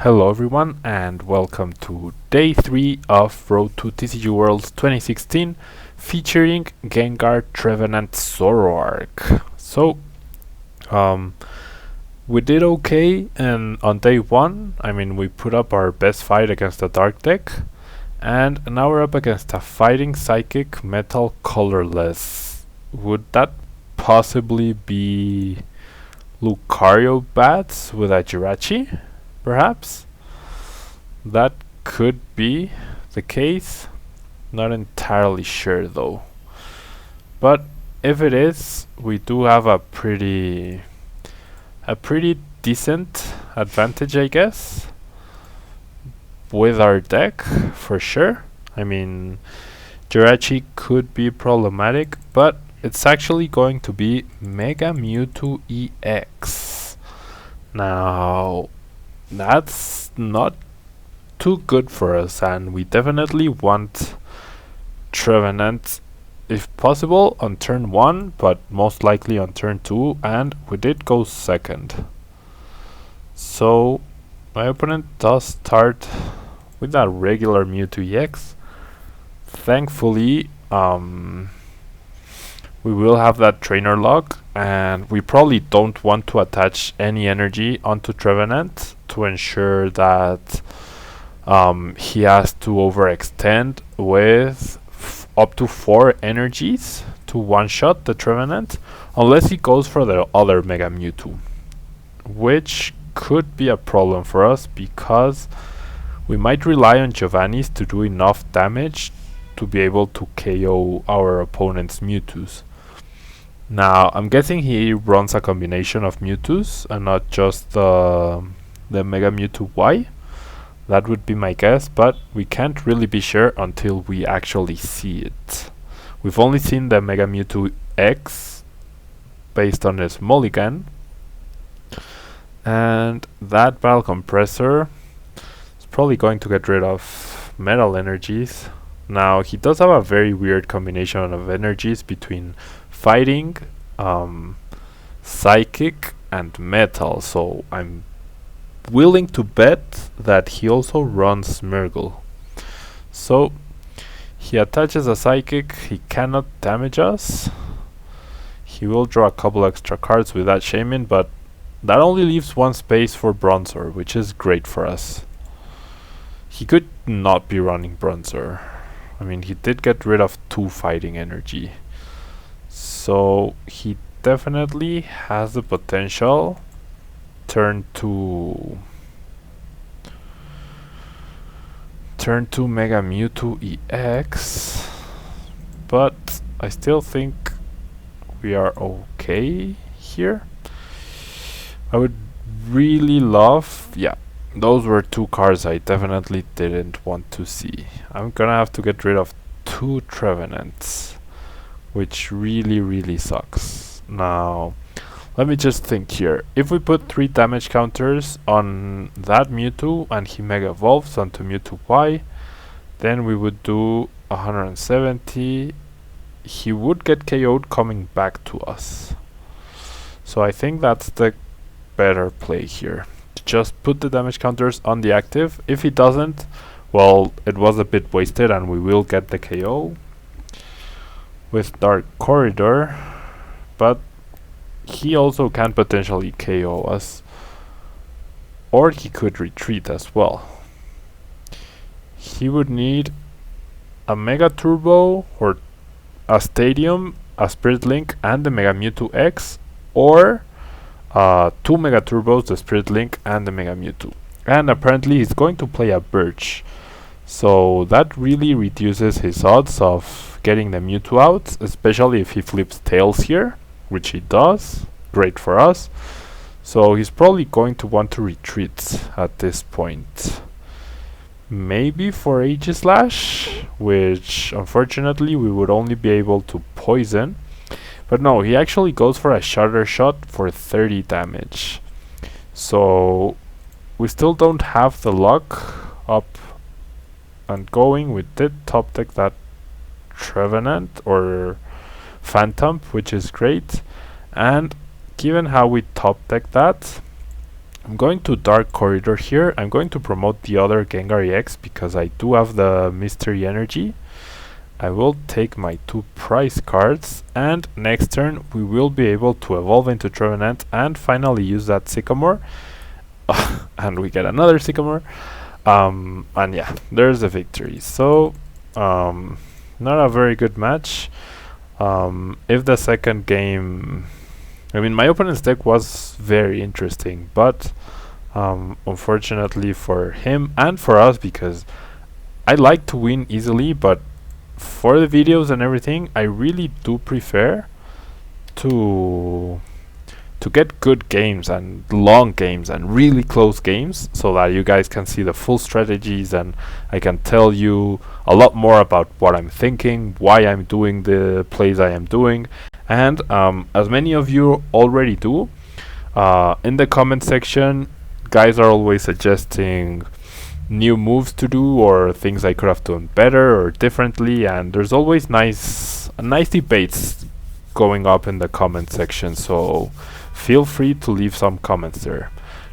Hello everyone and welcome to day 3 of Road to TCG Worlds 2016 featuring Gengar, Trevenant, Zoroark. We did okay and on day 1, we put up our best fight against a dark deck, and now we're up against a fighting psychic metal colorless. Would that possibly be Lucario Bats with a Jirachi? Perhaps? That could be the case. Not entirely sure though. But if it is, we do have a pretty decent advantage, I guess, with our deck for sure. Jirachi could be problematic, but it's actually going to be Mega Mewtwo EX. Now, that's not too good for us, and we definitely want Trevenant if possible on turn 1, but most likely on turn 2, and we did go second. So my opponent does start with a regular Mewtwo EX. Thankfully, we will have that trainer lock, and we probably don't want to attach any energy onto Trevenant to ensure that he has to overextend with up to 4 energies to one-shot the Trevenant, unless he goes for the other Mega Mewtwo, which could be a problem for us because we might rely on Giovanni's to do enough damage to be able to KO our opponent's Mewtwo's. Now, I'm guessing he runs a combination of Mewtwo's and not just the Mega Mewtwo Y. That would be my guess, but we can't really be sure until we actually see it. We've only seen the Mega Mewtwo X based on his mulligan, and that Battle Compressor is probably going to get rid of metal energies. Now, he does have a very weird combination of energies between fighting, psychic, and metal, so I'm willing to bet that he also runs Smeargle. So he attaches a psychic, he cannot damage us. He will draw a couple extra cards with that Shaymin, but that only leaves 1 space for Bronzor, which is great for us. He could not be running Bronzor. He did get rid of 2 fighting energy, so he definitely has the potential turn to Mega Mewtwo EX, but I still think we are okay here. I would really love, those were 2 cards I definitely didn't want to see. I'm gonna have to get rid of 2 Trevenants, which really sucks. Now, let me just think here. If we put 3 damage counters on that Mewtwo and he Mega Evolves onto Mewtwo Y, then we would do 170. He would get KO'd coming back to us. So I think that's the better play here. Just put the damage counters on the active. If he doesn't, well, it was a bit wasted and we will get the KO with Dark Corridor, but he also can potentially KO us, or he could retreat as well. He would need a Mega Turbo or a Stadium, a Spirit Link, and the Mega Mewtwo X, or 2 Mega Turbos, the Spirit Link, and the Mega Mewtwo. And apparently he's going to play a Birch, so that really reduces his odds of getting the Mewtwo out, especially if he flips Tails here, which he does. Great for us. So he's probably going to want to retreat at this point. Maybe for Aegislash, which unfortunately we would only be able to poison. But no, he actually goes for a Shatter Shot for 30 damage. So we still don't have the luck up and going. We did top deck that Trevenant or Phantump, which is great. And given how we top deck that, I'm going to Dark Corridor here. I'm going to promote the other Gengar-EX because I do have the Mystery Energy. I will take my 2 prize cards, and next turn we will be able to evolve into Trevenant and finally use that Sycamore. And we get another Sycamore. And yeah, there's a victory. So, not a very good match. If the second game... I mean, my opponent's deck was very interesting, but unfortunately for him and for us, because I like to win easily, but for the videos and everything, I really do prefer to get good games and long games and really close games, so that you guys can see the full strategies and I can tell you a lot more about what I'm thinking, why I'm doing the plays I am doing. And as many of you already do, in the comment section, guys are always suggesting new moves to do or things I could have done better or differently, and there's always nice debates going up in the comment section, so feel free to leave some comments there.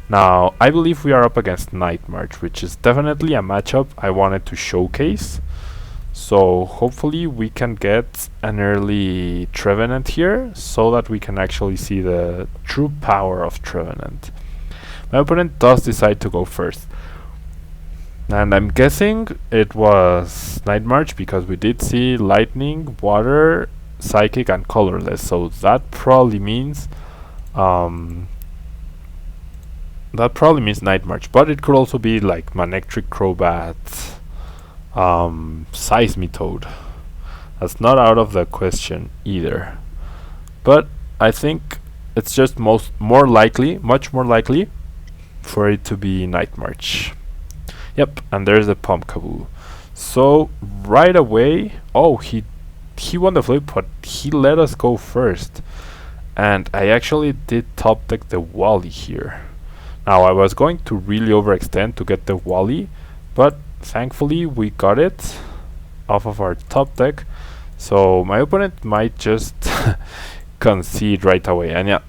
Now, I believe we are up against Night March, which is definitely a matchup I wanted to showcase. So hopefully we can get an early Trevenant here, so that we can actually see the true power of Trevenant. My opponent does decide to go first. And I'm guessing it was Night March because we did see Lightning, Water, Psychic and Colorless. So that probably means Night March. But it could also be like Manectric, Crobat, Seismitoad. That's not out of the question either. But I think it's just much more likely for it to be Night March. Yep, and there's the Pumpkaboo. So right away, oh, he won the flip, but he let us go first. And I actually did top deck the Wally here. Now I was going to really overextend to get the Wally, but thankfully we got it off of our top deck. So my opponent might just concede right away. And yeah,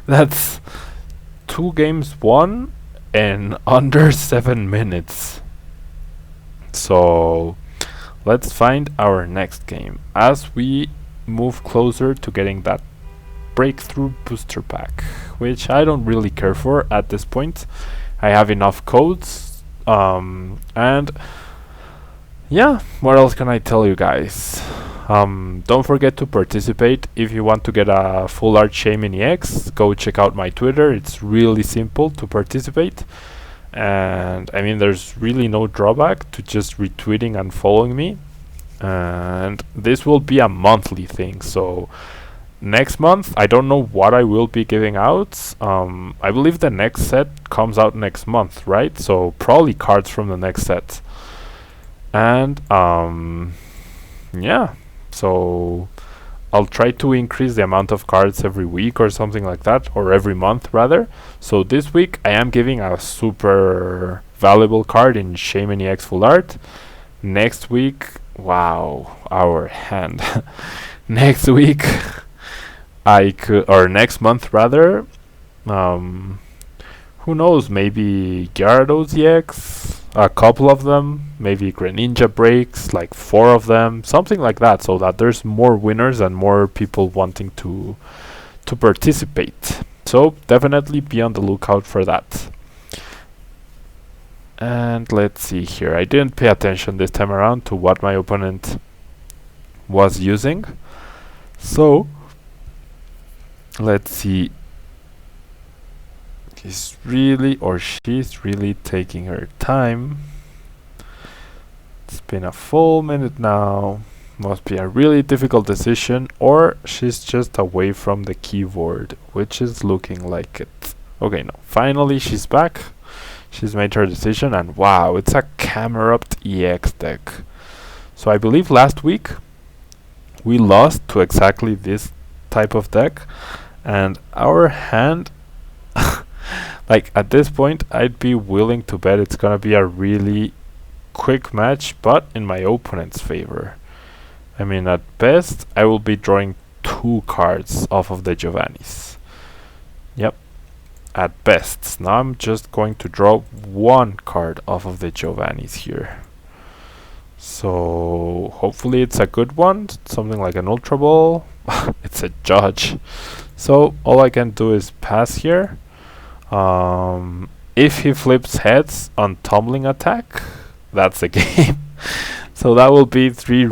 that's 2 games won in under 7 minutes. So let's find our next game as we move closer to getting that breakthrough booster pack, which I don't really care for at this point. I have enough codes, and yeah, what else can I tell you guys? Don't forget to participate. If you want to get a full art Shaymin-EX, go check out my Twitter. It's really simple to participate, and I mean there's really no drawback to just retweeting and following me. And this will be a monthly thing, so next month I don't know what I will be giving out. I believe the next set comes out next month, right? So probably cards from the next set. And yeah, so I'll try to increase the amount of cards every week or something like that, or every month rather. So this week I am giving a super valuable card in Shaymin-EX Full Art. Next week, wow, our hand. Next week I could, or next month rather, who knows, maybe Gyarados EX, a couple of them, maybe Greninja breaks, like 4 of them, something like that, so that there's more winners and more people wanting to participate. So definitely be on the lookout for that. And let's see here, I didn't pay attention this time around to what my opponent was using, so let's see. He's really, or she's really taking her time. It's been a full minute now. Must be a really difficult decision, or she's just away from the keyboard, which is looking like it. Okay, no, finally she's back. She's made her decision, and wow, it's a Camerupt EX deck. So I believe last week we lost to exactly this type of deck, and our hand like at this point I'd be willing to bet it's gonna be a really quick match, but in my opponent's favor. I mean, at best I will be drawing 2 cards off of the Giovannis. Yep, at best. Now I'm just going to draw one card off of the Giovanni's here. So hopefully it's a good one, something like an Ultra Ball. It's a Judge. So all I can do is pass here. If he flips heads on tumbling attack, that's the game. So that will be 3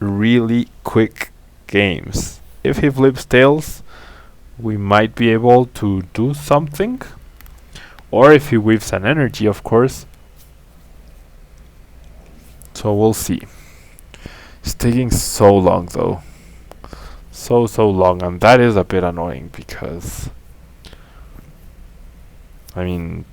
really quick games. If he flips tails, we might be able to do something. Or if he weaves an energy, of course. So we'll see. It's taking so long though. So long, and that is a bit annoying because I mean,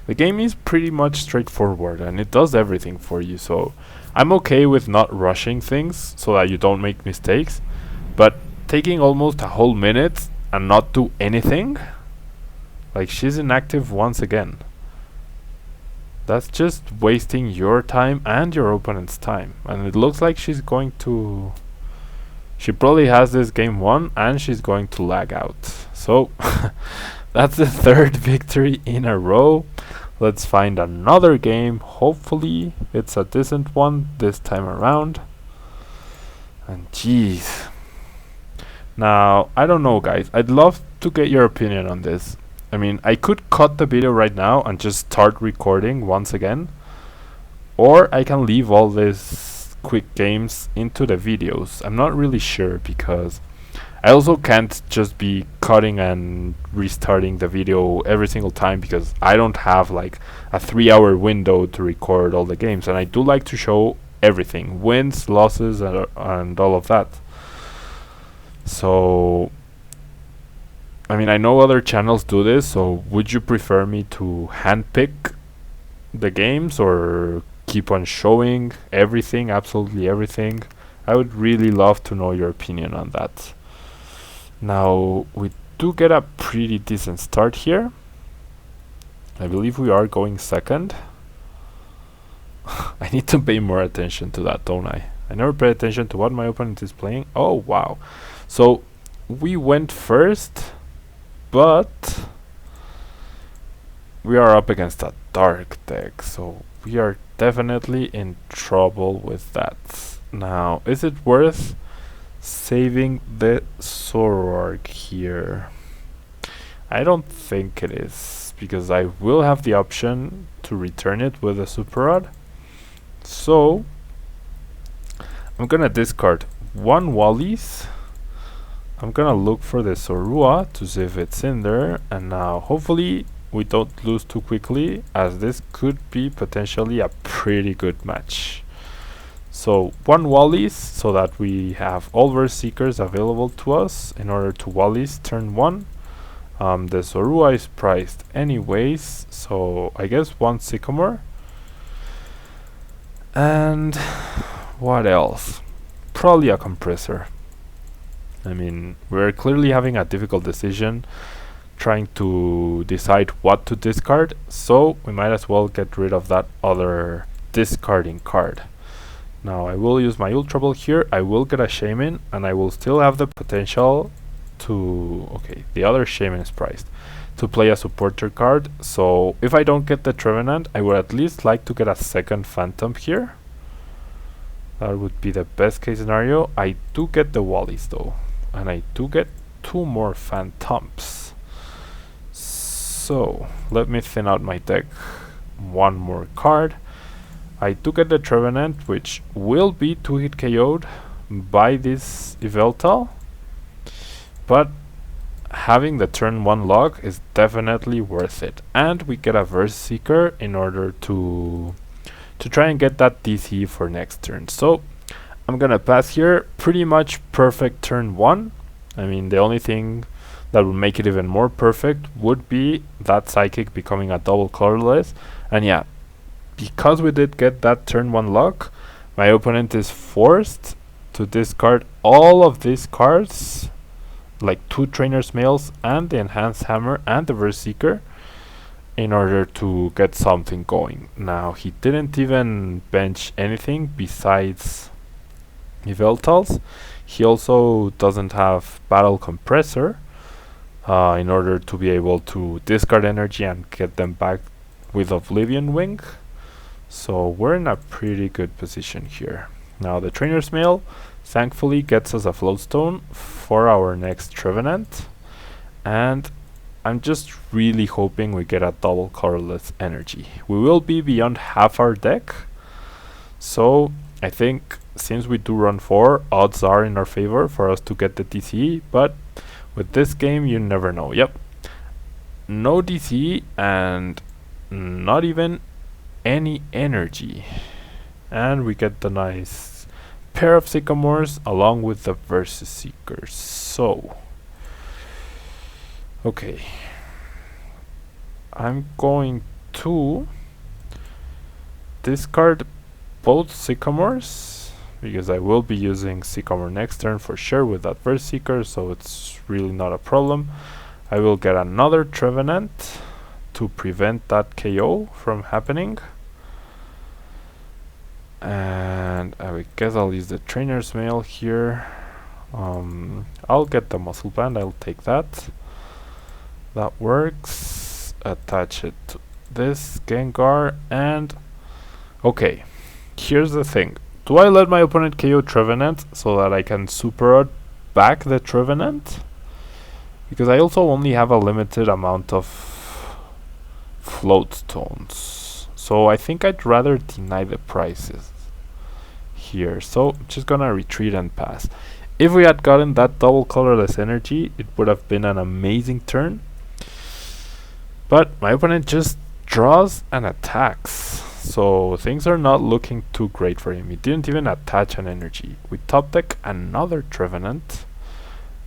the game is pretty much straightforward and it does everything for you, so I'm okay with not rushing things so that you don't make mistakes, but taking almost a whole minute and not do anything, like she's inactive once again. That's just wasting your time and your opponent's time, and it looks like she's going to... She probably has this game won and she's going to lag out. So that's the 3rd victory in a row. Let's find another game. Hopefully it's a decent one this time around. And jeez. Now, I don't know guys. I'd love to get your opinion on this. I mean, I could cut the video right now and just start recording once again. Or I can leave all these quick games into the videos. I'm not really sure because I also can't just be cutting and restarting the video every single time because I don't have like a 3-hour window to record all the games, and I do like to show everything, wins, losses, and all of that. So I mean, I know other channels do this, so would you prefer me to handpick the games or keep on showing everything, absolutely everything? I would really love to know your opinion on that. Now, we do get a pretty decent start here. I believe we are going second. I need to pay more attention to that, don't I? I never pay attention to what my opponent is playing. Oh, wow. So, we went first, but we are up against a dark deck, so we are definitely in trouble with that. Now, is it worth saving the Zoroark here? I don't think it is, because I will have the option to return it with a Super Rod. So I'm gonna discard 1 Wally's. I'm gonna look for the Zorua to see if it's in there, and now hopefully we don't lose too quickly, as this could be potentially a pretty good match. So 1 Wally's so that we have all Verse Seekers available to us in order to Wally's turn 1. The Zorua is priced anyways, so I guess 1 Sycamore. And what else? Probably a Compressor. I mean, we're clearly having a difficult decision trying to decide what to discard, so we might as well get rid of that other discarding card. Now I will use my Ultra Ball here, I will get a Shaymin, and I will still have the potential to... okay, the other Shaymin is priced. To play a supporter card, so if I don't get the Trevenant, I would at least like to get a second Phantump here. That would be the best case scenario. I do get the Wally's though, and I do get 2 more Phantumps. So let me thin out my deck 1 more card. I do get the Trevenant, which will be 2-hit KO'd by this Yveltal, but having the turn 1 log is definitely worth it, and we get a Verse Seeker in order to try and get that DC for next turn. So I'm gonna pass here. Pretty much perfect turn 1. I mean, the only thing that would make it even more perfect would be that Psychic becoming a double colorless, and yeah, because we did get that turn 1 log, my opponent is forced to discard all of these cards, like 2 Trainer's Mails and the Enhanced Hammer and the Verse Seeker, in order to get something going. Now, he didn't even bench anything besides Yveltals. He also doesn't have Battle Compressor. in order to be able to discard energy and get them back with Oblivion Wing. So we're in a pretty good position here. Now the Trainer's Mail thankfully gets us a Floatstone for our next Trevenant, and I'm just really hoping we get a double colorless energy. We will be beyond half our deck, so I think since we do run 4, odds are in our favor for us to get the DCE, but with this game you never know. Yep, no DCE and not even any energy, and we get the nice pair of Sycamores along with the Versus Seekers. So okay, I'm going to discard both Sycamores because I will be using Sycamore next turn for sure with that Versus Seeker, so it's really not a problem. I will get another Trevenant to prevent that KO from happening, and I guess I'll use the Trainer's Mail here. I'll get the Muscle Band, I'll take that. That works. Attach it to this Gengar, and okay, here's the thing. Do I let my opponent KO Trevenant so that I can Super Rod back the Trevenant? Because I also only have a limited amount of Floatstones, so I think I'd rather deny the prizes here. So just gonna retreat and pass. If we had gotten that double colorless energy, it would have been an amazing turn. But my opponent just draws and attacks, so things are not looking too great for him. He didn't even attach an energy. We top deck another Trevenant.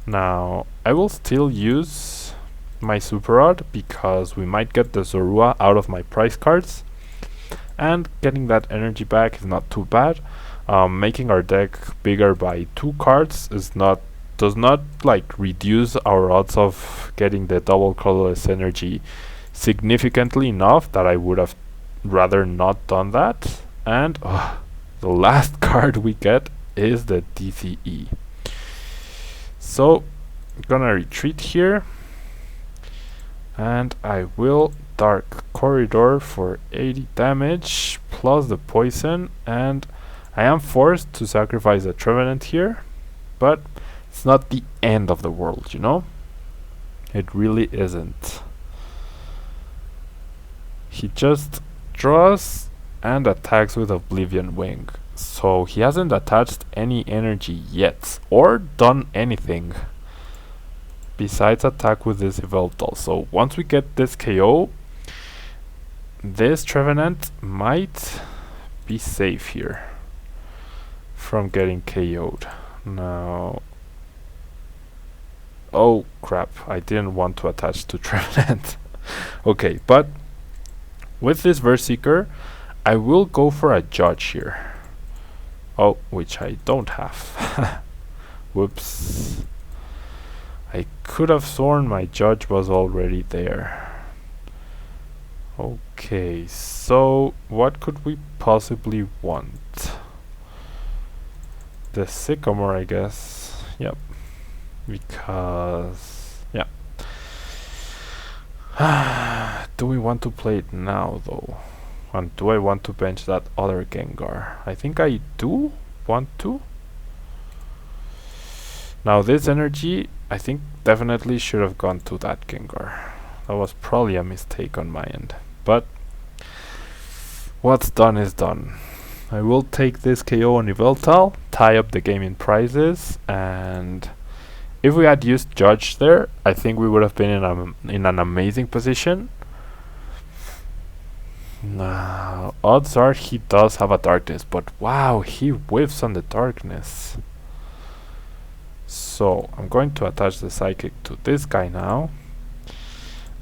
Now I will still use my Super Rod because we might get the Zorua out of my prize cards, and getting that energy back is not too bad. Making our deck bigger by 2 cards does not like reduce our odds of getting the double colorless energy significantly enough that I would have rather not done that. And the last card we get is the DCE. So I'm gonna retreat here, and I will Dark Corridor for 80 damage plus the poison, and I am forced to sacrifice a Trevenant here, but it's not the end of the world, you know? It really isn't. He just draws and attacks with Oblivion Wing, so he hasn't attached any energy yet or done anything besides attack with this Yveltal. So once we get this KO, this Trevenant might be safe here from getting KO'd. Now, oh crap, I didn't want to attach to Trevenant. Okay, but with this Verse Seeker, I will go for a Judge here. Oh, which I don't have. Whoops. I could have sworn my Judge was already there. Okay, so what could we possibly want? The Sycamore, I guess. Yep. Because yeah. Do we want to play it now though? And do I want to bench that other Gengar? I think I do want to. Now this energy, I think definitely should have gone to that Gengar. That was probably a mistake on my end. But what's done is done. I will take this KO on Yveltal, tie up the game in prizes, and if we had used Judge there, I think we would have been in an amazing position. Now, odds are he does have a Darkness, but wow, he whiffs on the Darkness. So, I'm going to attach the Psychic to this guy now,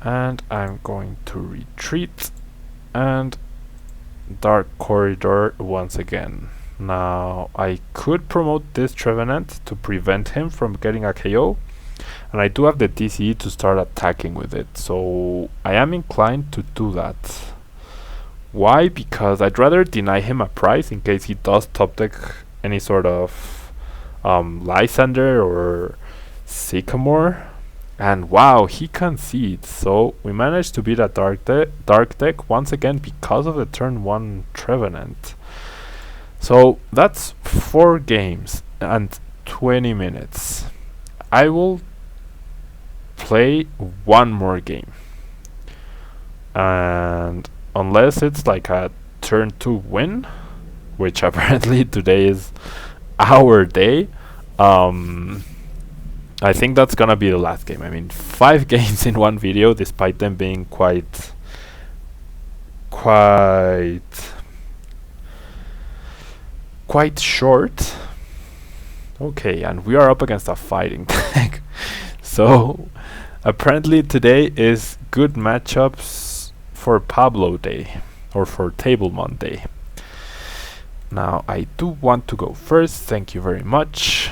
and I'm going to retreat and Dark Corridor once again. Now, I could promote this Trevenant to prevent him from getting a KO, and I do have the DCE to start attacking with it, so I am inclined to do that. Why? Because I'd rather deny him a prize in case he does top deck any sort of Lysander or Sycamore, And wow, he concedes. So we managed to beat a dark deck once again because of the turn 1 Trevenant. So that's 4 games and 20 minutes. I will play one more game. And unless it's like a turn 2 win, which apparently today is our day, I think that's gonna be the last game. I mean, 5 games in one video, despite them being quite short. Okay, and we are up against a fighting deck. So apparently today is good matchups for Pablo Day, or for Tablemon Day. Now I do want to go first, thank you very much.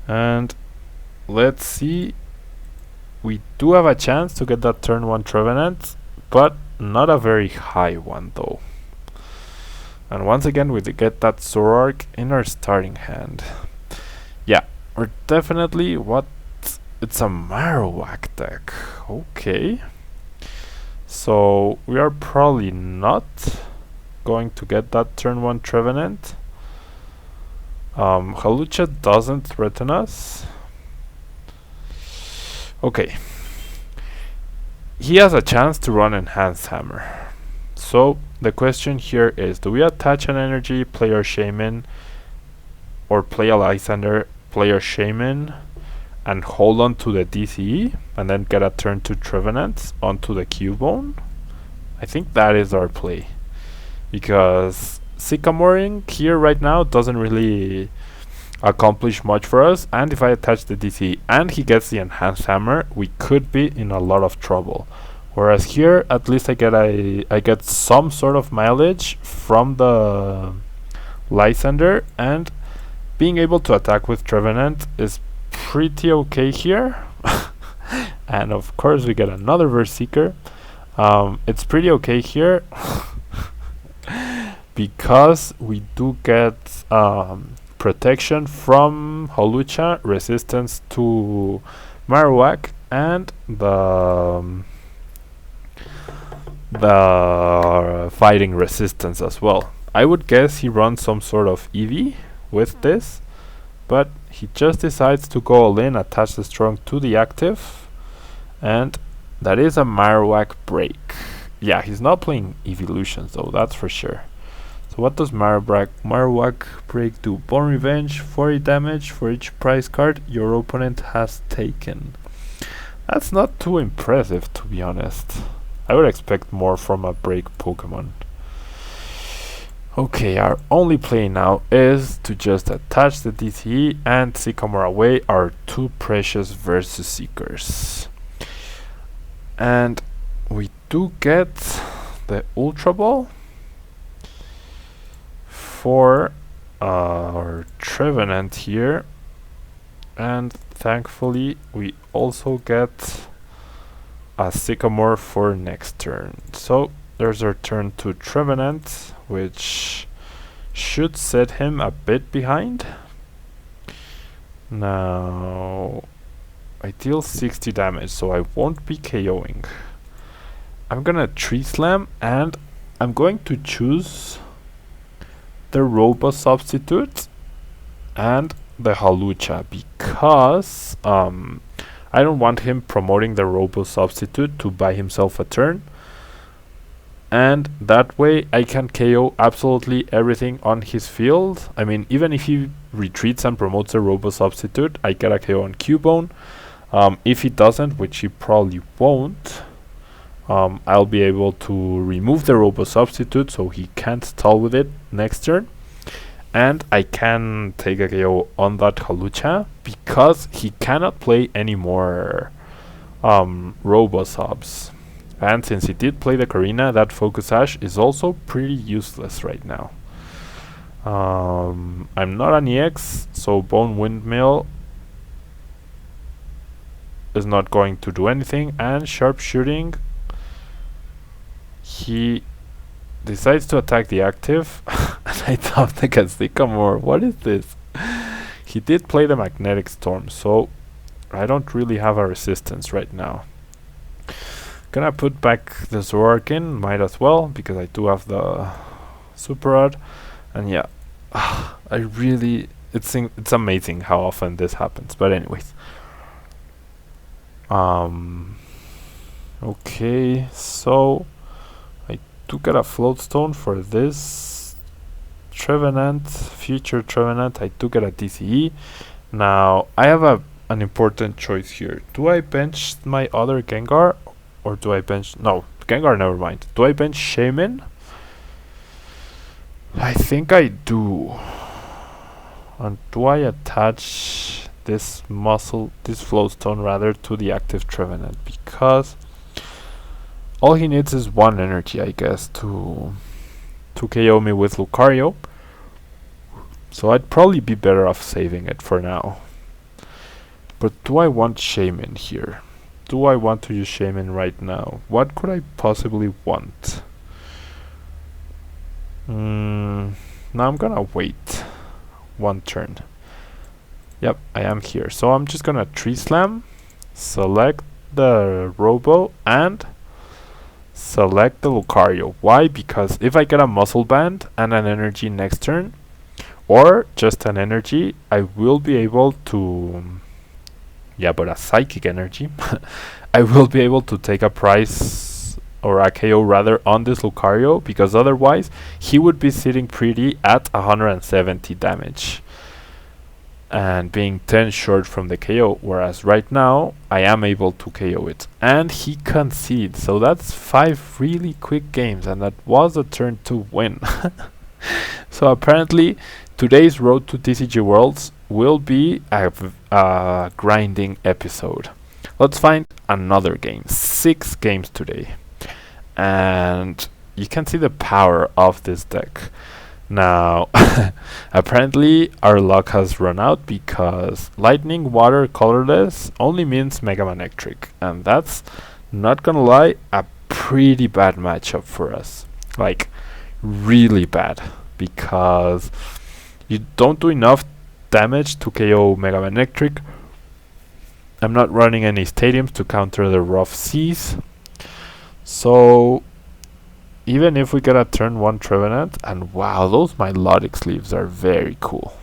And let's see, we do have a chance to get that turn 1 Trevenant, but not a very high one though. And once again we get that Zoroark in our starting hand. Yeah, we're definitely it's a Marowak deck. Okay. So we are probably not going to get that turn 1 Trevenant. Hawlucha doesn't threaten us. Okay. He has a chance to run Enhanced Hammer. So the question here is, do we attach an energy, play our Shaymin, or play a Lysander, play our Shaymin, and hold on to the DCE, and then get a turn 2 Trevenant onto the Cubone? I think that is our play. Because Sycamoring here right now doesn't really accomplish much for us, and if I attach the DC and he gets the Enhanced Hammer, we could be in a lot of trouble. Whereas here, at least I get some sort of mileage from the Lysander, and being able to attack with Trevenant is pretty okay here. And of course we get another Verseeker. It's pretty okay here. Because we do get protection from Hawlucha, resistance to Marowak, and the fighting resistance as well. I would guess he runs some sort of EV with this, but he just decides to go all in, attach the strong to the active, and that is a Marowak break. Yeah, he's not playing evolutions though, that's for sure. So what does Marowak break do? Bone Revenge, 40 damage for each prize card your opponent has taken. That's not too impressive, to be honest. I would expect more from a break Pokemon. Okay, our only play now is to just attach the DCE and Sycamore away our 2 precious Versus Seekers. And we do get the Ultra Ball for our Trevenant here, and thankfully we also get a Sycamore for next turn. So there's our turn 2 Trevenant, which should set him a bit behind. Now I deal 60 damage, so I won't be KOing. I'm gonna Tree Slam, and I'm going to choose the Robo Substitute and the Hawlucha, because I don't want him promoting the Robo Substitute to buy himself a turn, and that way I can KO absolutely everything on his field. I mean, even if he retreats and promotes the Robo Substitute, I get a KO on Cubone. If he doesn't, which he probably won't, I'll be able to remove the Robo Substitute so he can't stall with it next turn, and I can take a KO on that Hawlucha because he cannot play any more Robo Subs. And since he did play the Karina, that Focus Sash is also pretty useless right now. I'm not an EX, so Bone Windmill is not going to do anything, and Sharpshooting, he decides to attack the active. And I thought against Sycamore, what is this? He did play the Magnetic Storm, so I don't really have a resistance right now. Gonna put back the Zoroark in, might as well, because I do have the Super Rod. And yeah, I really, it's amazing how often this happens. But anyways, okay, so I do get a float stone for this Trevenant, future Trevenant. I do get a TCG. Now I have an important choice here. Do I bench my other Gengar, or do I bench? No, Gengar. Never mind. Do I bench Shaymin? I think I do. And do I attach this float stone rather, to the active Trevenant, because all he needs is one energy, I guess, to KO me with Lucario. So I'd probably be better off saving it for now. But do I want Shaymin here? Do I want to use Shaymin right now? What could I possibly want? Now I'm gonna wait one turn. Yep, I am here. So I'm just gonna Tree Slam, select the Robo, and select the Lucario. Why? Because if I get a Muscle Band and an energy next turn, or just an energy, I will be able to... yeah, but a Psychic energy. I will be able to take a prize, or a KO rather, on this Lucario, because otherwise he would be sitting pretty at 170 damage and being 10 short from the KO, whereas right now I am able to KO it. And he concedes, so that's 5 really quick games, and that was a turn to win. So apparently today's Road to TCG Worlds will be a grinding episode. Let's find another game. 6 games today. And you can see the power of this deck. Now, apparently our luck has run out, because Lightning, Water, Colorless only means Mega Manectric. And that's, not gonna lie, a pretty bad matchup for us. Like, really bad. Because you don't do enough damage to KO Mega Manectric. I'm not running any stadiums to counter the rough seas. So even if we get a turn 1 Trevenant, and wow, those Milotic sleeves are very cool.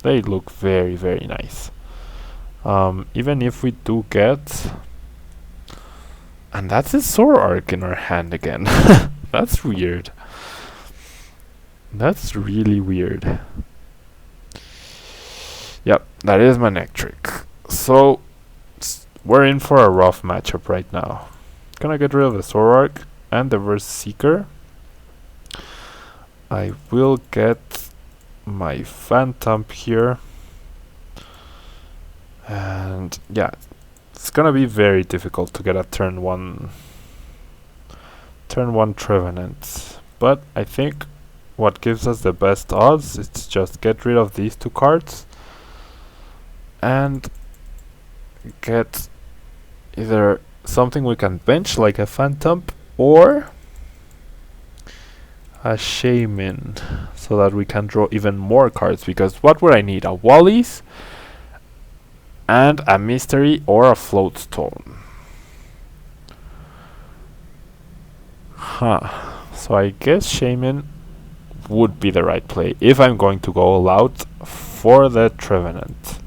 They look very, very nice. Even if we do get... and that's his Zoroark in our hand again. That's weird. That's really weird. Yep, that is Manectric. So we're in for a rough matchup right now. Gonna get rid of the Zoroark and the Verse Seeker. I will get my Phantump here. And yeah, it's gonna be very difficult to get a turn 1 Trevenant. But I think what gives us the best odds is just get rid of these 2 cards and get either something we can bench like a Phantump, or a Shaymin, so that we can draw even more cards. Because what would I need? A Wallis and a Mystery or a Float Stone. So I guess Shaymin would be the right play if I'm going to go all out for the Trevenant.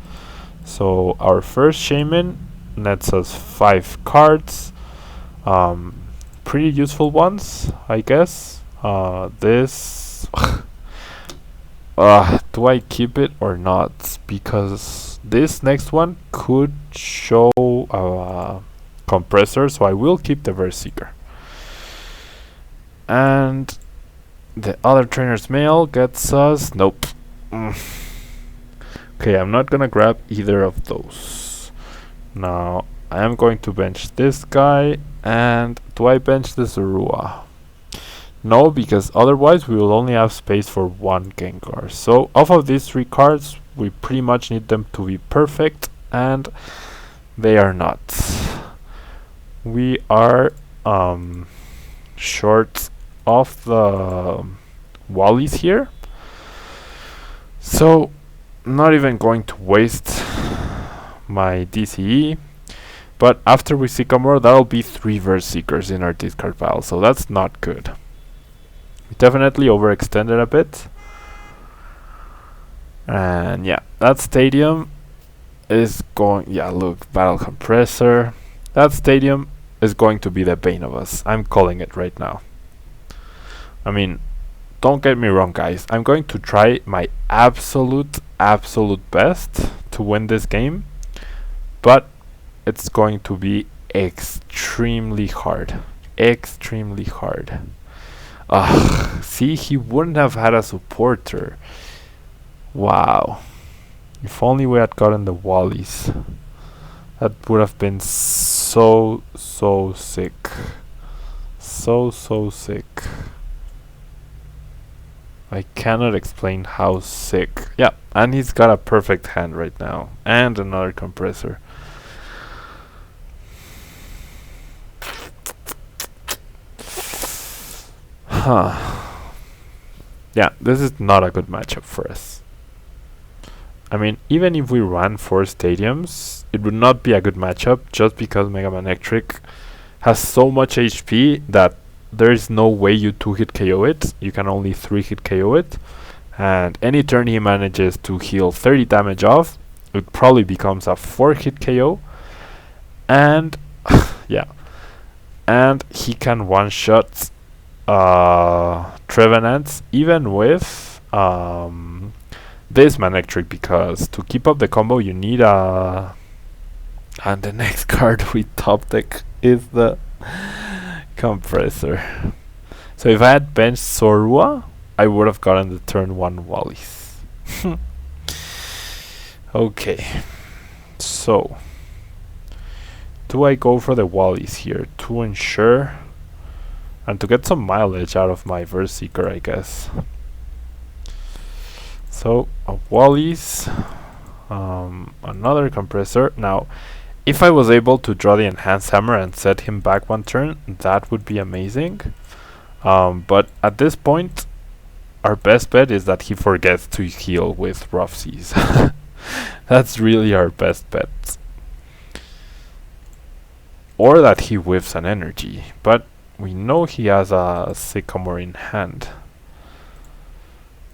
So our first Shaymin nets us 5 cards, pretty useful ones, I guess. This do I keep it or not? Because this next one could show a compressor, so I will keep the Verse Seeker. And the other Trainer's Mail gets us... nope. Okay, I'm not gonna grab either of those. Now, I am going to bench this guy, and do I bench the Zorua? No, because otherwise we will only have space for 1 Gengar. So, off of these 3 cards, we pretty much need them to be perfect, and they are not. We are short of the Wallis here. So, not even going to waste my DCE. But after we Sycamore, that'll be 3 Verse Seekers in our discard pile, so that's not good. We definitely overextended a bit. And yeah, that stadium is going... Yeah, look, Battle Compressor. That stadium is going to be the bane of us. I'm calling it right now. I mean, don't get me wrong, guys. I'm going to try my absolute best to win this game. But it's going to be extremely hard. Extremely hard. See, he wouldn't have had a supporter. Wow. If only we had gotten the Wallies. That would have been so sick. So sick. I cannot explain how sick. Yeah, and he's got a perfect hand right now. And another compressor. Yeah, this is not a good matchup for us. I mean, even if we ran 4 stadiums, it would not be a good matchup just because Mega Manectric has so much HP that there is no way you 2-hit KO it. You can only 3-hit KO it. And any turn he manages to heal 30 damage off, it probably becomes a 4-hit KO. And yeah, and he can one-shot Trevenants even with this Manectric, because to keep up the combo you need a... And the next card we top deck is the compressor. So if I had benched Zorua, I would have gotten the turn 1 Wallies. Okay, so do I go for the Wallies here to ensure and to get some mileage out of my Verse Seeker, I guess? So a Wallies, another compressor. Now, if I was able to draw the Enhanced Hammer and set him back 1 turn, that would be amazing. But at this point, our best bet is that he forgets to heal with Rough Seas. That's really our best bet. Or that he whiffs an energy, but we know he has a Sycamore in hand.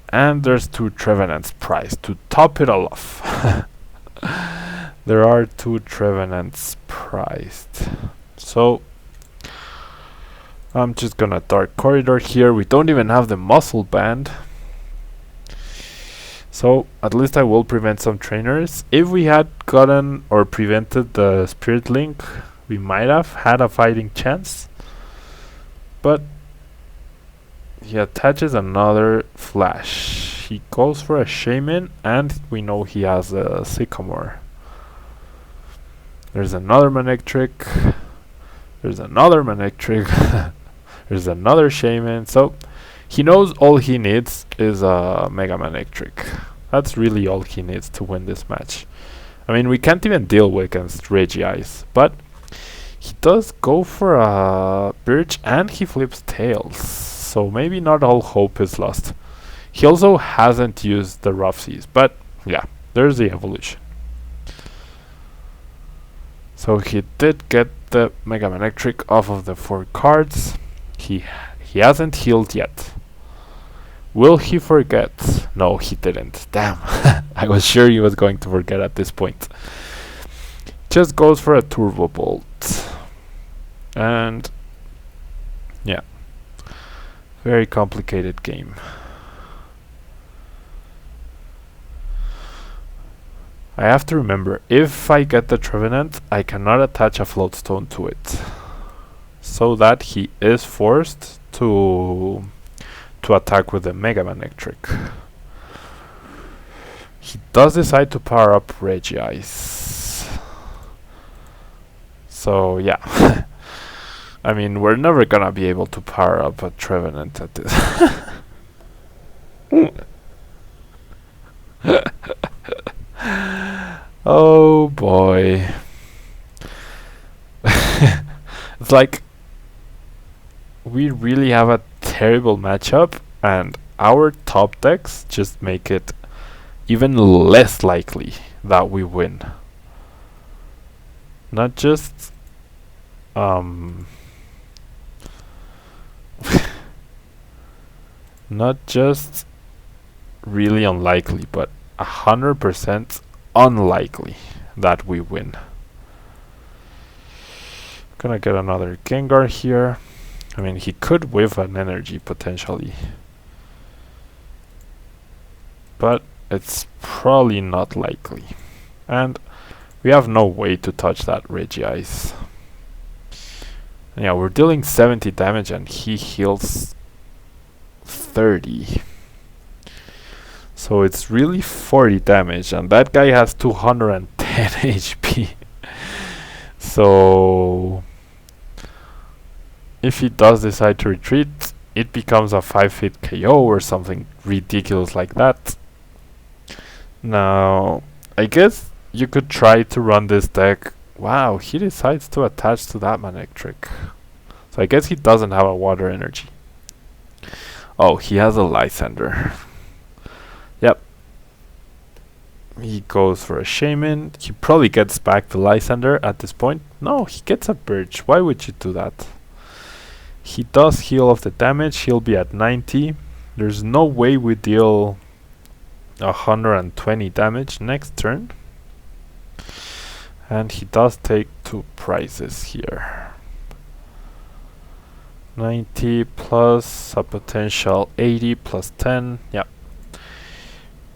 And there's 2 Trevenants priced to top it all off. There are 2 Trevenants priced. So I'm just gonna Dark Corridor here. We don't even have the Muscle Band. So at least I will prevent some trainers. If we had gotten or prevented the Spirit Link, we might have had a fighting chance. But he attaches another Flash. He goes for a Shaymin, and we know he has a Sycamore. There's another Manectric. There's another Manectric. There's another Shaymin. So he knows all he needs is a Mega Manectric. That's really all he needs to win this match. I mean, we can't even deal against Regis, but he does go for a Birch and he flips Tails. So maybe not all hope is lost. He also hasn't used the Rough Seas, but yeah, there's the evolution. So he did get the Mega Manectric off of the 4 cards. He hasn't healed yet. Will he forget? No, he didn't. Damn. I was sure he was going to forget at this point. Just goes for a Turbo Bolt. And yeah, very complicated game. I have to remember, if I get the Trevenant, I cannot attach a Floatstone to it, so that he is forced to attack with the Mega Manectric. He does decide to power up Regis. So yeah. I mean, we're never gonna be able to power up a Trevenant at this. Oh boy. It's like we really have a terrible matchup, and our top decks just make it even less likely that we win. not just not just really unlikely, but 100% unlikely that we win. Gonna get another Gengar here. I mean, he could whiff an energy potentially, but it's probably not likely. And we have no way to touch that Regice. Yeah, we're dealing 70 damage and he heals 30. So it's really 40 damage, and that guy has 210 HP. So if he does decide to retreat, it becomes a 5-hit KO or something ridiculous like that. Now, I guess you could try to run this deck. Wow, he decides to attach to that Manectric. So I guess he doesn't have a water energy. Oh, he has a Lysander. Yep. He goes for a Shaymin. He probably gets back the Lysander at this point. No, he gets a Birch. Why would you do that? He does heal off the damage. He'll be at 90. There's no way we deal 120 damage next turn. And he does take 2 prizes here. 90 plus a potential 80 plus 10. Yeah.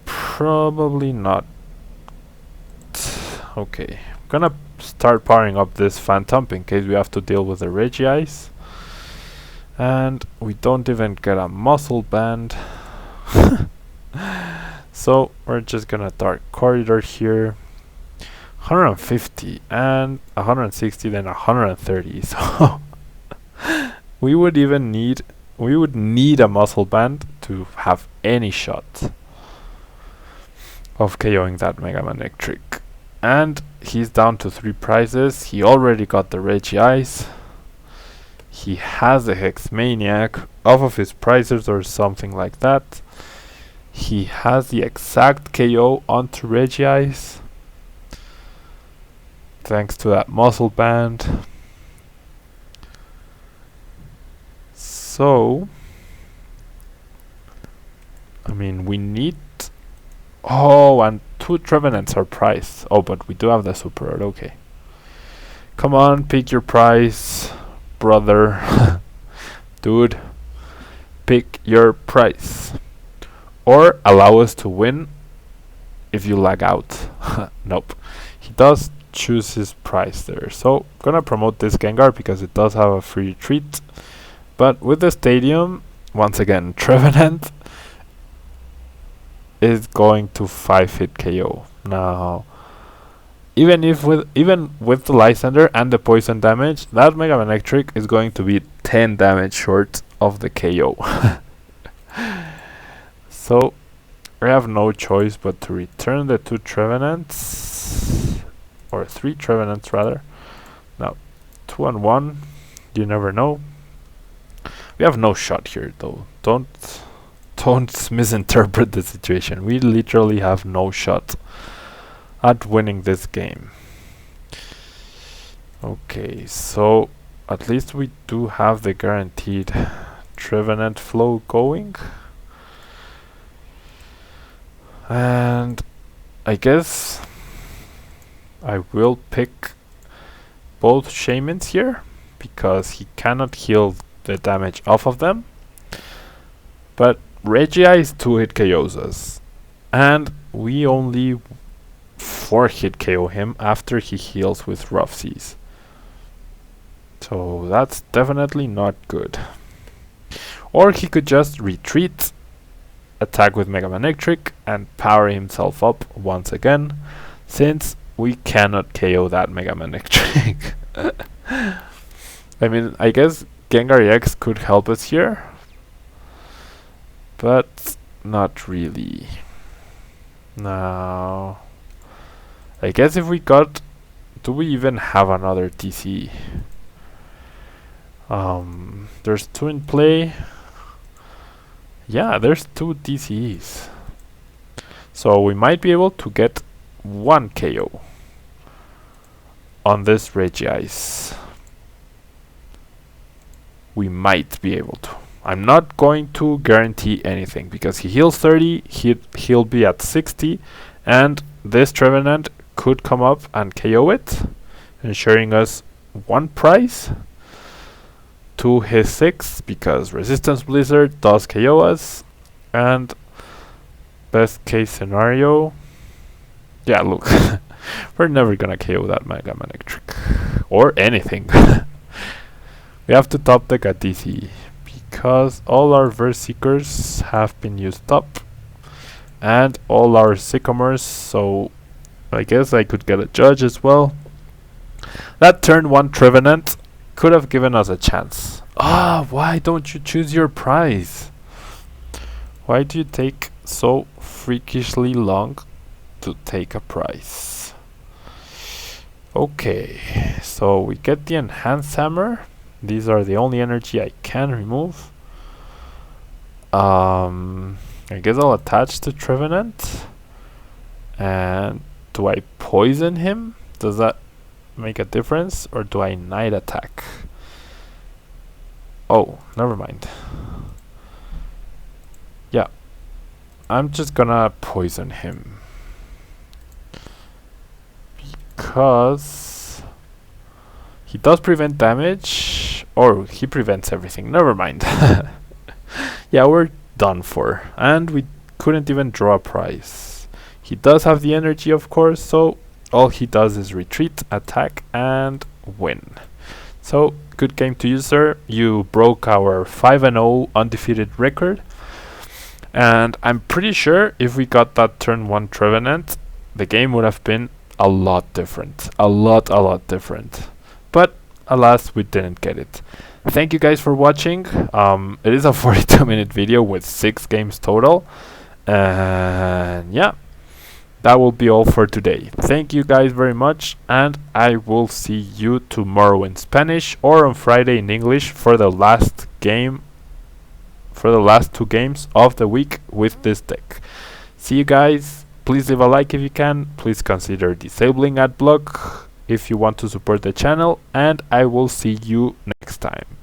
Probably not. Okay. I'm gonna start powering up this Phantump in case we have to deal with the Regice. And we don't even get a muscle band. So we're just gonna Dark Corridor here. 150 and 160, then 130. So we would need a muscle band to have any shot of KOing that Mega Manectric. And he's down to 3 prizes. He already got the Regice. He has a Hex Maniac off of his prizes or something like that. He has the exact KO onto Regice, thanks to that muscle band. So, I mean, we need... Oh, and 2 Trevenants are priced. Oh, but we do have the Super Art, okay. Come on, pick your price, brother. Dude, pick your price. Or allow us to win if you lag out. Nope. He does choose his price there. So, gonna promote this Gengar because it does have a free retreat. But with the stadium, once again, Trevenant is going to 5-hit KO. Now, even with the Lysander and the poison damage, that Mega Manectric is going to be 10 damage short of the KO. So, we have no choice but to return the 2 Trevenants, or 3 Trevenants rather. Now, 2 and 1, you never know. We have no shot here though. Don't misinterpret the situation. We literally have no shot at winning this game. Okay, so at least we do have the guaranteed Trevenant flow going. And I guess I will pick both Shaymins here because he cannot heal the damage off of them. But Regice 2-hit KOs us. And we only 4-hit KO him after he heals with Rough Seas. So that's definitely not good. Or he could just retreat, attack with Mega Manectric, and power himself up once again, since we cannot KO that Mega Manectric. I mean, I guess Gengar-EX could help us here, but not really. Now, I guess if we got... Do we even have another TC? There's 2 in play. Yeah, there's 2 DCs. So we might be able to get 1 KO on this Regice. We might be able to. I'm not going to guarantee anything because he heals 30, he'll be at 60, and this Trevenant could come up and KO it, ensuring us 1 prize to his 6 because Resistance Blizzard does KO us, and best case scenario, yeah, look, we're never gonna KO that Mega Manectric or anything. We have to top deck at DC because all our Verse Seekers have been used up and all our Sycamores, so I guess I could get a Judge as well. That turn 1 Trevenant could have given us a chance. Why don't you choose your prize? Why do you take so freakishly long to take a prize? Okay, so we get the Enhanced Hammer. These are the only energy I can remove. I guess I'll attach to Trevenant. And do I poison him? Does that make a difference? Or do I Night Attack? Oh, never mind. Yeah, I'm just gonna poison him. Because he does prevent damage, or he prevents everything. Never mind. Yeah, we're done for. And we couldn't even draw a prize. He does have the energy, of course, so all he does is retreat, attack, and win. So, good game to you, sir. You broke our 5-0 undefeated record. And I'm pretty sure if we got that turn 1 Trevenant, the game would have been a lot different. A lot different. But alas, we didn't get it. Thank you guys for watching. It is a 42-minute video with 6 games total. And yeah, that will be all for today. Thank you guys very much, and I will see you tomorrow in Spanish or on Friday in English for the last game, for the last 2 games of the week with this deck. See you guys. Please leave a like if you can. Please consider disabling ad block if you want to support the channel, and I will see you next time.